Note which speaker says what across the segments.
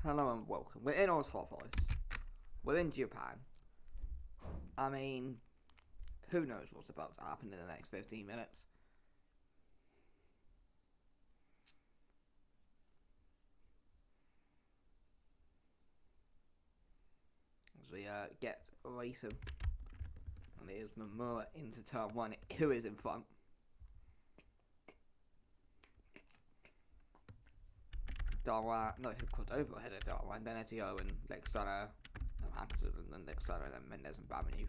Speaker 1: Hello and welcome. We're in Autopolis. We're in Japan. I mean, who knows what's about to happen in the next 15 minutes. As we get racing. And it is Nomura into turn 1. Who is in front? Darwa, no, who cut over ahead of Darwa, and then Etio and Lexana, Hamilton, and then Lexana, and then Mendes and Babinu.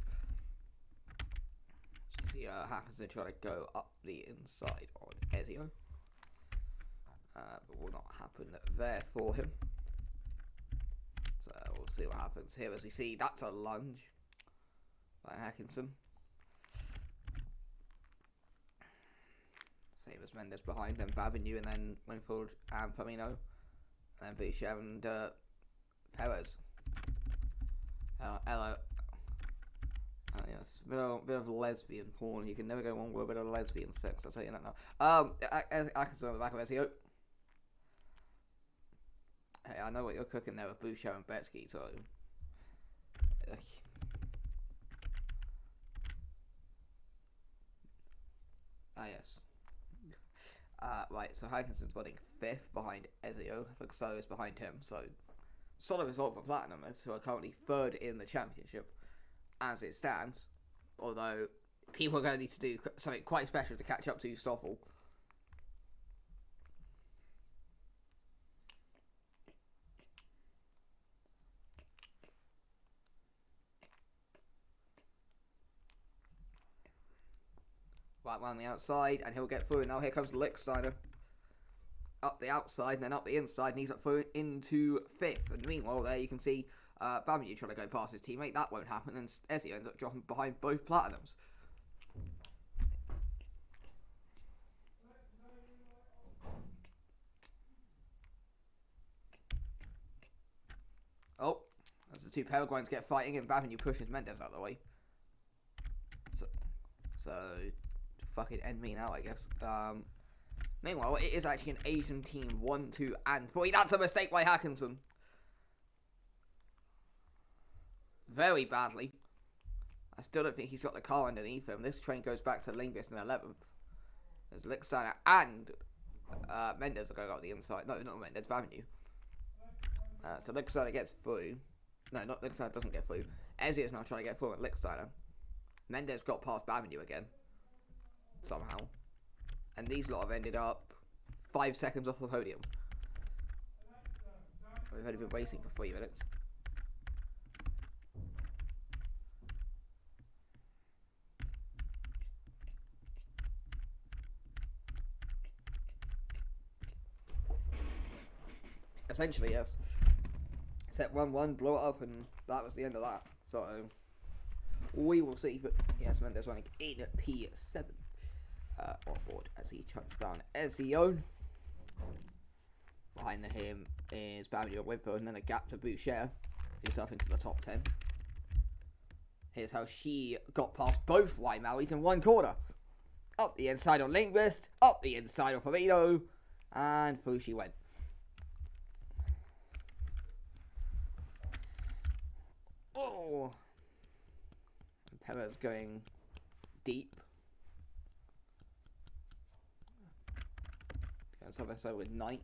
Speaker 1: So you see Hamilton try to go up the inside on Ezio. But will not happen there for him. So we'll see what happens here. As you see, that's a lunge by Hackinson. Same as Mendes behind, then Babinu, and then Winfield and Firmino. And then Boucher and Perez. Hello. Yes, bit of lesbian porn. You can never go wrong with a bit of lesbian sex, I'll tell you that now. I can see on the back of SEO. Hey, I know what you're cooking there with Boucher and Betsky, so... yes. Right, so Hankinson's running 5th behind Ezio. Looks like is behind him, so solid result for Platinumers, who are currently 3rd in the championship as it stands. Although people are going to need to do something quite special to catch up to Stoffel. Right around the outside, and he'll get through. And now here comes Lichtsteiner. Up the outside, and then up the inside, and he's up through into 5th. And meanwhile, there you can see Babinu trying to go past his teammate. That won't happen, and Ezio ends up dropping behind both Platinums. Oh, as the two Peregrines get fighting, and Babinu pushes Mendes out of the way. So fucking end me now, I guess. Meanwhile, it is actually an Asian team 1, 2, and 3. That's a mistake by Hackinson. Very badly. I still don't think he's got the car underneath him. This train goes back to Lingus in 11th. There's Lichtsteiner and Mendes are going out the inside. No, not Mendes, Babinu. So Lichtsteiner gets through. No, not Lichtsteiner doesn't get through. Ezio is now trying to get through at Lichtsteiner. Mendes got past Babinu again. Somehow. And these lot have ended up 5 seconds off the podium. We've only been racing for 3 minutes. Essentially, yes. Set 1-1, blow it up, and that was the end of that. So, we will see. But yes, Mendes running in P7. On board as he chucks down Ezio. Behind him is Babinu and Winfield, and then a gap to Boucher, who's up into the top 10. Here's how she got past both white Mauis in one corner. Up the inside on Linguist, up the inside on Firmino, and through she went. Oh! And Perez going deep. So with Knight.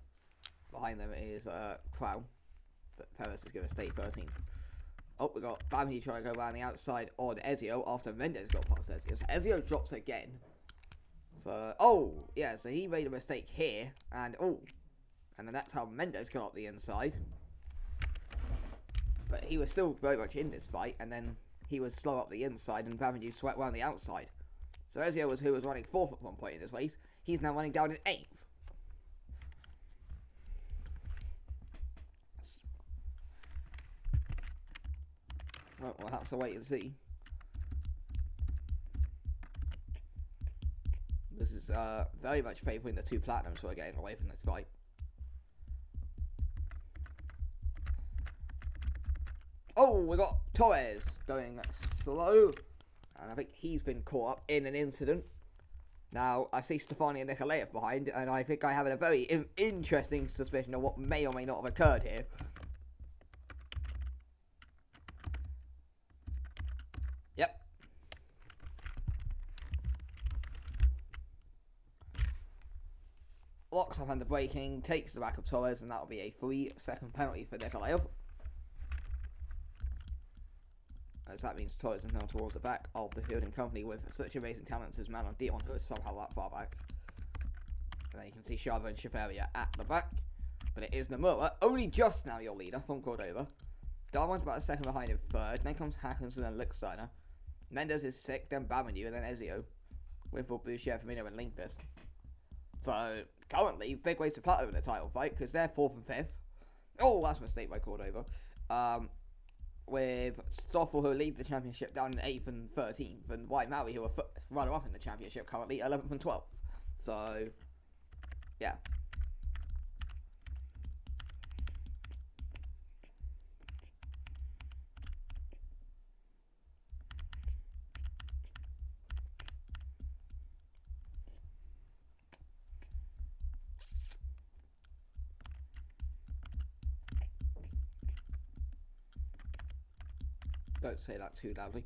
Speaker 1: Behind them is Crown. But Perez is going to stay 13th. Oh, we got Babinu trying to go around the outside on Ezio after Mendes got past Ezio. So Ezio drops again. So, oh, yeah, so he made a mistake here. And then that's how Mendes got up the inside. But he was still very much in this fight. And then he was slow up the inside and Babinu swept around the outside. So Ezio was who was running 4th at one point in this race. He's now running down in 8th. Well, we'll have to wait and see. This is very much favouring the two Platinums who are getting away from this fight. Oh, we got Torres going slow. And I think he's been caught up in an incident. Now, I see Stefani and Nikolaev behind, and I think I have a very interesting suspicion of what may or may not have occurred here. locks up under braking, takes the back of Torres, and that'll be a 3-second penalty for Nikolaev. As that means Torres is now towards the back of the fielding company with such amazing talents as Manon Dion, who is somehow that far back. And then you can see Shava and Shafaria at the back. But it is Nomura, only just now your leader from Cordova. Darwan's about a second behind in third. Then comes Hackinson and Licksteiner. Mendes is 6th, then Bamanu, and then Ezio. With Boucher, Firmino, and Lindqvist. So, currently, big ways to plateau in the title fight, because they're 4th and 5th. Oh, that's a mistake by Cordova. With Stoffel, who lead the championship, down in 8th and 13th, and White Maui, who are runner-up in the championship, currently 11th and 12th. So, yeah. Don't say that too loudly.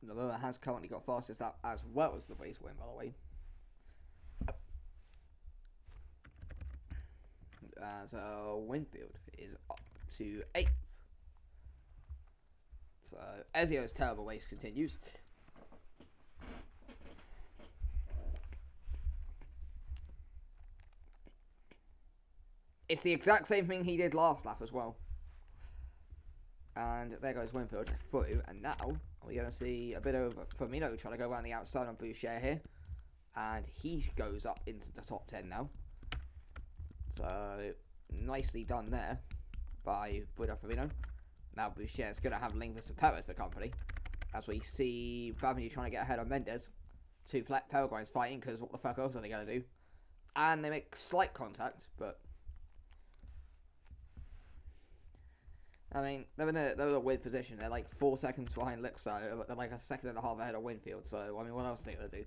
Speaker 1: Nomura has currently got fastest lap as well as the race win, by the way. So Winfield is up to 8th. So Ezio's terrible race continues. It's the exact same thing he did last lap as well. And there goes Winfield through. And now we're going to see a bit of Firmino trying to go around the outside on Boucher here. And he goes up into the top 10 now. So nicely done there by Buda Firmino. Now Boucher's going to have Lindqvist and Perez for company. As we see Bamanu trying to get ahead on Mendes. Two Peregrines fighting because what the fuck else are they going to do? And they make slight contact, but... I mean, they're in a weird position. They're like 4 seconds behind Licksteiner, but they're like a second and a half ahead of Winfield. So, I mean, what else are they going to do?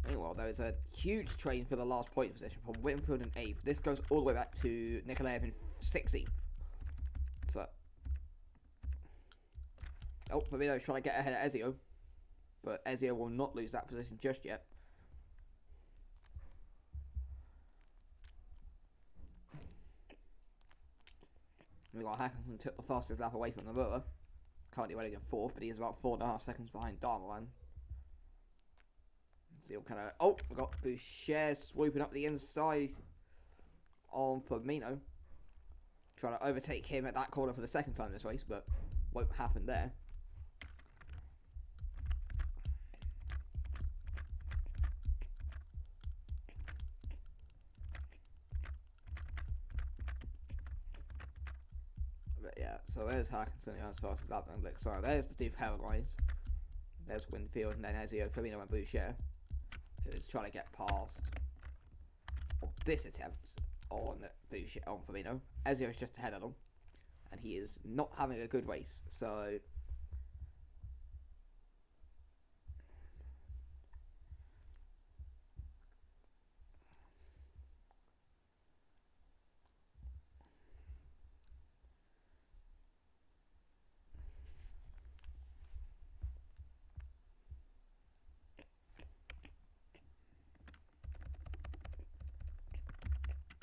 Speaker 1: Meanwhile, there is a huge train for the last point position from Winfield in 8th. This goes all the way back to Nikolaev in 16th. So, oh, Firmino's trying to get ahead of Ezio. But Ezio will not lose that position just yet. We've got Hackinson took the fastest lap away from the motor. Currently running in 4th, but he is about 4.5 seconds behind Darman. So he'll kind of... Oh, we've got Boucher swooping up the inside on Firmino. Trying to overtake him at that corner for the second time this race, but won't happen there. Yeah, so there's Hackinson as fast as that and Licksteiner. There's the two Peregrines. There's Winfield and then Ezio, Firmino and Boucher, who's trying to get past this attempt on Boucher, on Firmino. Ezio's just ahead of them, and he is not having a good race, so...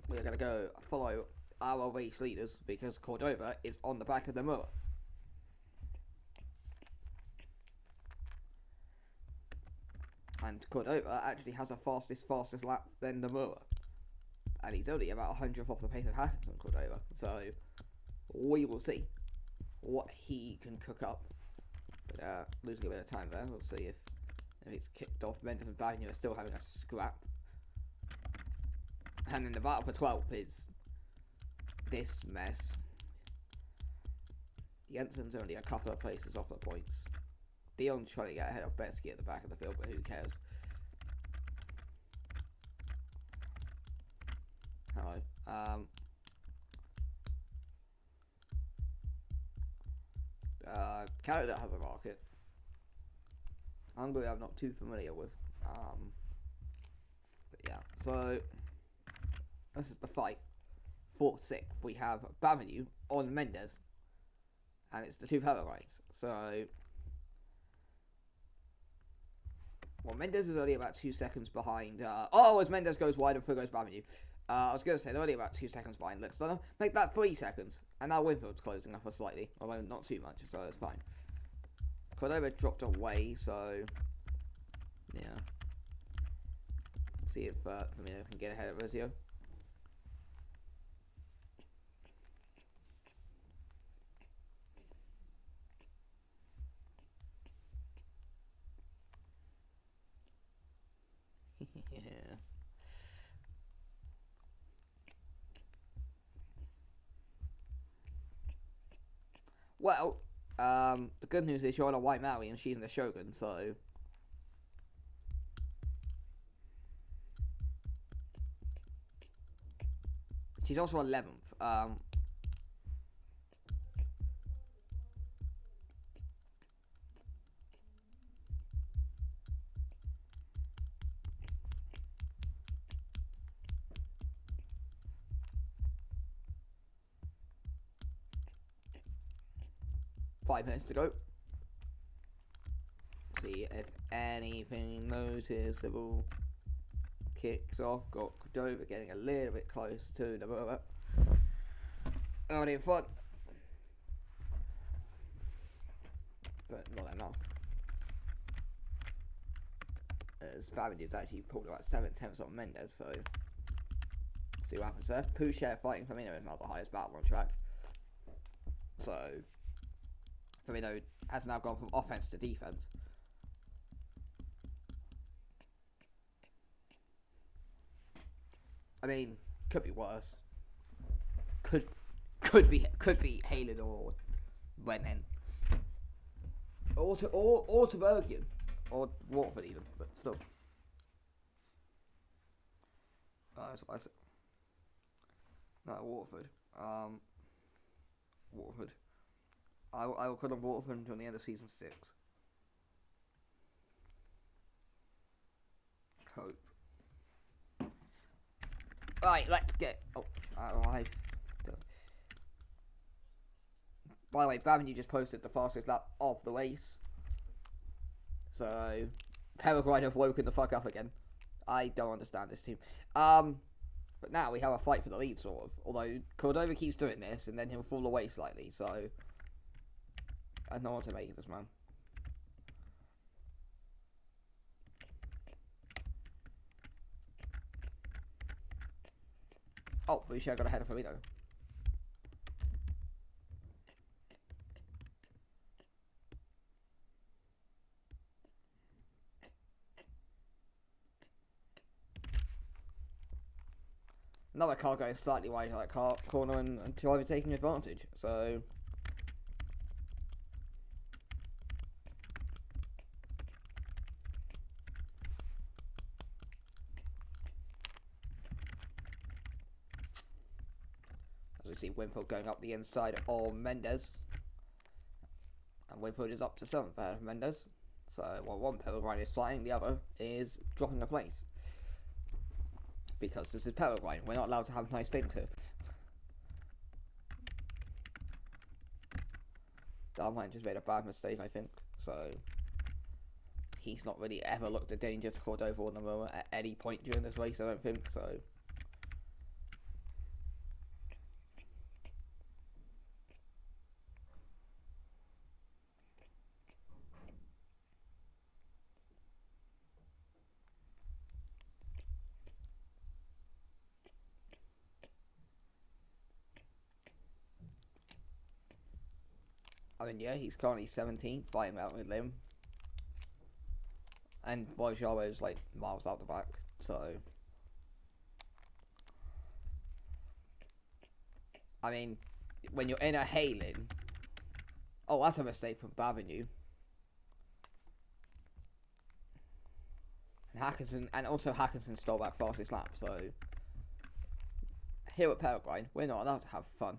Speaker 1: we're going to go follow our race leaders because Cordova is on the back of the moor. And Cordova actually has a fastest lap than the moor. And he's only about 100th off the pace of Hackinson, Cordova. So we will see what he can cook up. But, losing a bit of time there. We'll see if it's kicked off. Mendes and Bagno are still having a scrap. And then the battle for 12th is this mess. Jensen's only a couple of places off the points. Dion's trying to get ahead of Betsky at the back of the field, but who cares? Hello. Canada has a market. Hungary I'm not too familiar with. But yeah, so... this is the fight 4th, 6th, we have Bavenu on Mendes. And it's the two Pellegrinis. So, well, Mendes is only about 2 seconds behind. As Mendes goes wide and through goes Bavenu. I was going to say, they're only about 2 seconds behind Lickstone. Make that 3 seconds. And now Winfield's closing up slightly. Although not too much, so it's fine. Cordova dropped away, so... yeah. See if Firmino can get ahead of Rizio. Yeah. Well, the good news is you're on a white Maui and she's in the Shogun, so... She's also 11th. 5 minutes to go. See if anything noticeable kicks off. Got Cordova getting a little bit close to the moment. Not in front, but not enough. As Fabian's actually pulled about 7/10 on Mendes, so see what happens there. Pouchet fighting Firmino is now the highest battle on track. So Firmino has now gone from offense to defense. I mean, could be worse. Could be Haaland or Wenhen. Or to Bergian. Or Watford even, but still. That's what I said. No, Watford. Watford. I will cut on Watford until the end of season 6. Hope. Right, let's get. By the way, Bavenu just posted the fastest lap of the race. So, Pellegrini have woken the fuck up again. I don't understand this team. But now we have a fight for the lead, sort of. Although Cordova keeps doing this, and then he'll fall away slightly. So, I don't know what to make of this man. Oh, Boucher got ahead of Firmino. Another car going slightly wide of that corner and two either taking advantage. So as we see Winfield going up the inside of Mendes. And Winfield is up to 7th ahead of Mendes. So while one Pellegrini is flying, the other is dropping a place. Because this is Pellegrini, we're not allowed to have nice things here. Darman just made a bad mistake, I think. So he's not really ever looked a danger to Cordova on the moment at any point during this race, I don't think. So I mean, yeah, he's currently 17th, fighting out with Lim. And Bojawa is like miles out the back, so I mean, when you're in a Haaland. Oh, that's a mistake from Bavenu. And Hackinson, and also Hackinson stole back fastest lap, so here at Pellegrini, we're not allowed to have fun.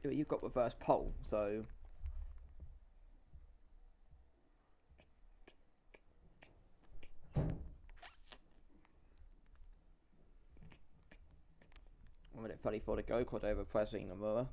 Speaker 1: You've got reverse pole, so 1:34 to go. Cordova pressing Nomura.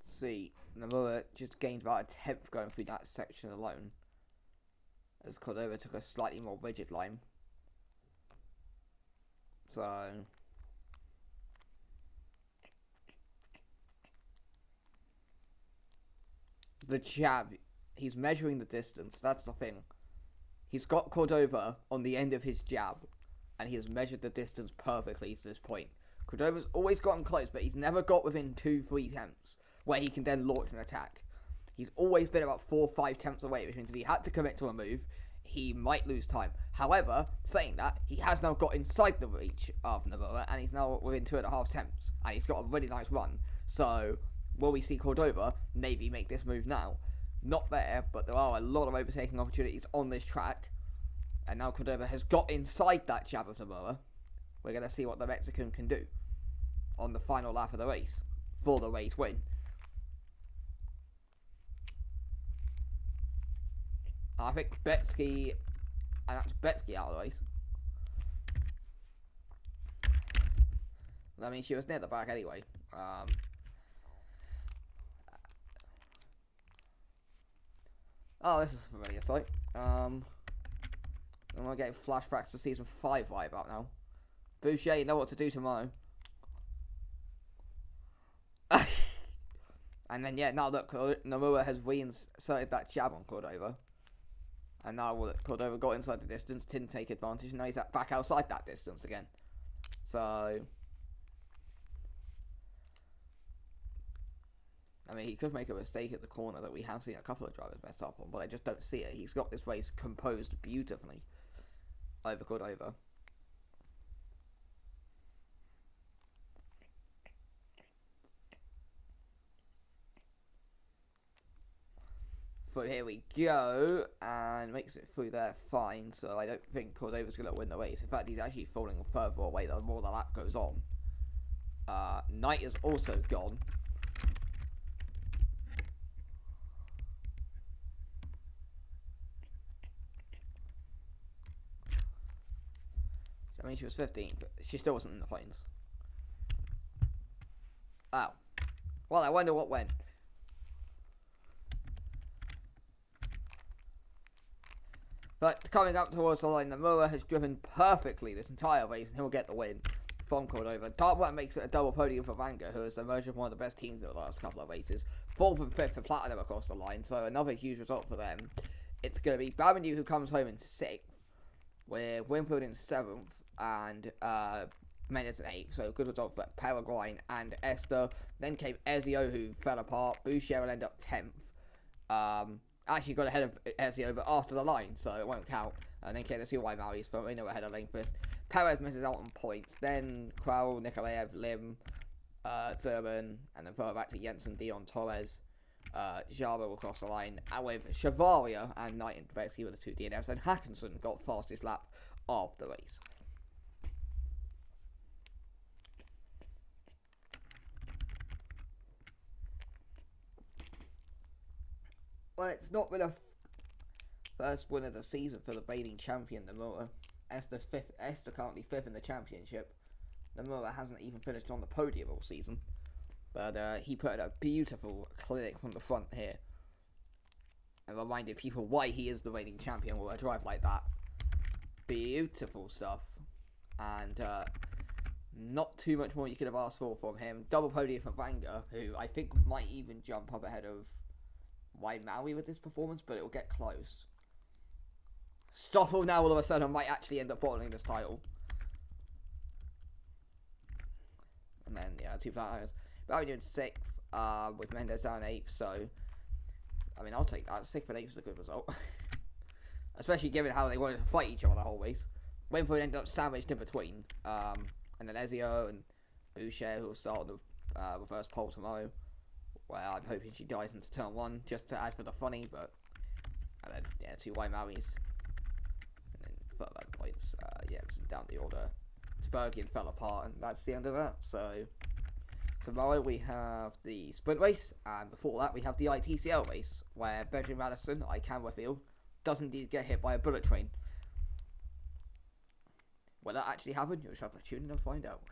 Speaker 1: See, Nomura just gained about a 10th going through that section alone, as Cordova took a slightly more rigid line. So the jab, he's measuring the distance. That's the thing. He's got Cordova on the end of his jab, and he has measured the distance perfectly to this point. Cordova's always gotten close, but he's never got within 2-3 attempts where he can then launch an attack. He's always been about 4-5 attempts away, which means if he had to commit to a move, he might lose time. However, saying that, he has now got inside the reach of Nomura, and he's now within 2.5 attempts, and he's got a really nice run. So, will we see Cordova maybe make this move now? Not there, but there are a lot of overtaking opportunities on this track, and now Cordova has got inside that jab of Nomura. We're going to see what the Mexican can do on the final lap of the race for the race win. I think Betsky, and that's Betsky out of the race. I mean, she was near the back anyway. Oh, this is a familiar sight. I'm getting flashbacks to season 5 right about now. Boucher, you know what to do tomorrow. And then, yeah, now look, Nomura has reinserted that jab on Cordova. And now Cordova got inside the distance, didn't take advantage, and now he's back outside that distance again. So, I mean, he could make a mistake at the corner that we have seen a couple of drivers mess up on, but I just don't see it. He's got this race composed beautifully over Cordova. So here we go, and makes it through there fine, so I don't think Cordova's going to win the race. In fact, he's actually falling further away the more the lap goes on. Knight is also gone. I mean, she was 15th, but she still wasn't in the points. Oh. Well, I wonder what went. But coming up towards the line, Nomura has driven perfectly this entire race, and he'll get the win from Cordova. Dartmouth makes it a double podium for Vanga, who has emerged as one of the best teams in the last couple of races. 4th and 5th for Platinum across the line, so another huge result for them. It's going to be Babindu who comes home in 6th, with Winfield in 7th, and Mendes in 8th, so good result for Paraguayan and Esther. Then came Ezio, who fell apart. Boucher will end up 10th. Actually got ahead of Ezio, but after the line, so it won't count. And then came the CY Maurice, but we know ahead of Langfist. Perez misses out on points. Then Kraull, Nikolaev, Lim, Turban, and then further back to Jensen, Dion, Torres. Java will cross the line, and with Chavaria and Knight and Betsky were the 2 DNFs, and Hackinson got fastest lap of the race. Well, it's not been a first win of the season for the reigning champion, Nomura. Esther currently 5th in the championship. Nomura hasn't even finished on the podium all season. But he put in a beautiful clinic from the front here. And reminded people why he is the reigning champion with a drive like that. Beautiful stuff. And not too much more you could have asked for from him. Double podium for Vanga, who I think might even jump up ahead of Wayne Maui with this performance, but it will get close. Stoffel now all of a sudden might actually end up bottling this title. And then, yeah, 2 flat irons. But I'm doing 6th, with Mendes down 8th, so I mean, I'll take that. 6th and 8th is a good result. Especially given how they wanted to fight each other the whole race. Winfield ended up sandwiched in between. And then Ezio and Boucher, who will start on the reverse pole tomorrow. where I'm hoping she dies into turn 1 just to add for the funny, but and then yeah, 2 white Maoris, and then further points. Yeah, it's down the order. Bergian fell apart, and that's the end of that. So tomorrow we have the sprint race, and before that we have the ITCL race, where Benjamin Madison, I can reveal, does indeed get hit by a bullet train. Will that actually happen? You'll just have to tune in and find out.